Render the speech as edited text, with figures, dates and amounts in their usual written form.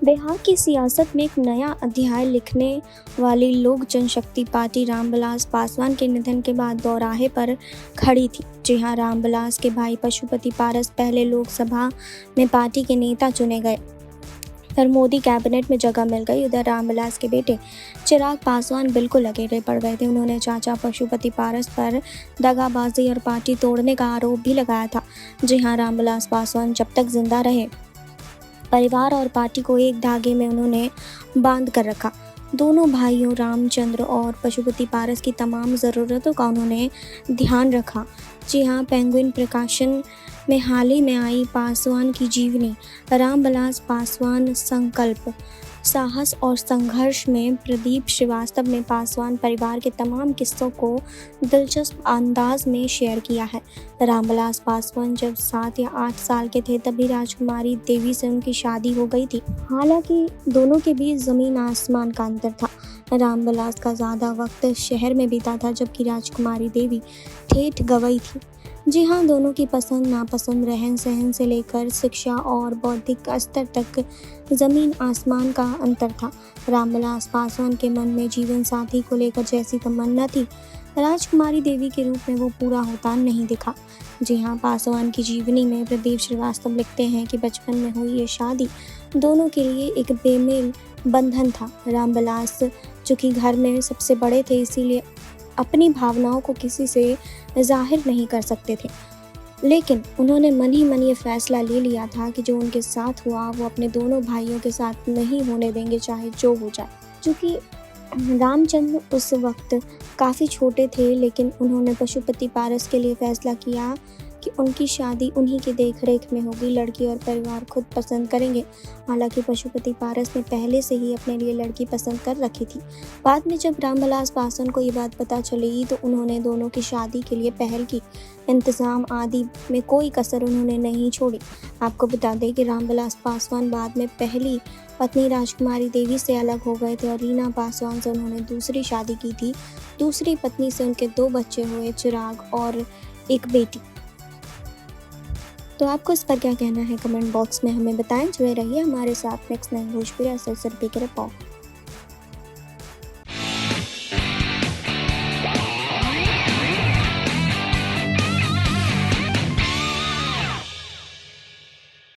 बिहार की सियासत में एक नया अध्याय लिखने वाली लोक जनशक्ति पार्टी रामविलास पासवान के निधन के बाद दोराहे पर खड़ी थी। जी हां, रामविलास के भाई पशुपति पारस पहले लोकसभा में पार्टी के नेता चुने गए, फिर मोदी कैबिनेट में जगह मिल गई। उधर रामविलास के बेटे चिराग पासवान बिल्कुल अकेले पड़ गए थे। उन्होंने चाचा पशुपति पारस पर दगाबाजी और पार्टी तोड़ने का आरोप भी लगाया था। जी हां, रामविलास पासवान जब तक जिंदा रहे, परिवार और पार्टी को एक धागे में उन्होंने बांध कर रखा। दोनों भाइयों रामचंद्र और पशुपति पारस की तमाम ज़रूरतों का उन्होंने ध्यान रखा। जी हाँ, पेंगुइन प्रकाशन में हाल ही में आई पासवान की जीवनी रामविलास पासवान संकल्प, साहस और संघर्ष में प्रदीप श्रीवास्तव ने पासवान परिवार के तमाम किस्सों को दिलचस्प अंदाज में शेयर किया है। रामविलास पासवान जब 7 या 8 साल के थे तभी राजकुमारी देवी से उनकी शादी हो गई थी। हालांकि दोनों के बीच जमीन आसमान का अंतर था। रामविलास का ज़्यादा वक्त शहर में बीता था, जबकि राजकुमारी देवी ठेठ गंवई थी। जी हाँ, दोनों की पसंद नापसंद, रहन सहन से लेकर शिक्षा और बौद्धिक स्तर तक जमीन आसमान का अंतर था। रामविलास पासवान के मन में जीवन साथी को लेकर जैसी तमन्ना थी, राजकुमारी देवी के रूप में वो पूरा होता नहीं दिखा। जी हाँ, पासवान की जीवनी में प्रदीप श्रीवास्तव लिखते हैं कि बचपन में हुई ये शादी दोनों के लिए एक बेमेल बंधन था। रामविलास जो कि घर में सबसे बड़े थे, इसीलिए अपनी भावनाओं को किसी से जाहिर नहीं कर सकते थे, लेकिन उन्होंने मन ही मन ये फैसला ले लिया था कि जो उनके साथ हुआ वो अपने दोनों भाइयों के साथ नहीं होने देंगे, चाहे जो हो जाए। क्योंकि रामचंद्र उस वक्त काफ़ी छोटे थे, लेकिन उन्होंने पशुपति पारस के लिए फैसला किया कि उनकी शादी उन्हीं की देखरेख में होगी। लड़की और परिवार खुद पसंद करेंगे। हालांकि पशुपति पारस ने पहले से ही अपने लिए लड़की पसंद कर रखी थी। बाद में जब रामविलास पासवान को ये बात पता चली तो उन्होंने दोनों की शादी के लिए पहल की। इंतज़ाम आदि में कोई कसर उन्होंने नहीं छोड़ी। आपको बता दें कि रामविलास पासवान बाद में पहली पत्नी राजकुमारी देवी से अलग हो गए थे और रीना पासवान से उन्होंने दूसरी शादी की थी। दूसरी पत्नी से उनके 2 बच्चे हुए, चिराग और एक बेटी। तो आपको इस पर क्या कहना है, कमेंट बॉक्स में हमें बताएं। जुड़े रहिए हमारे साथ। नेक्स्ट 9 भोजपुरी की रिपोर्ट।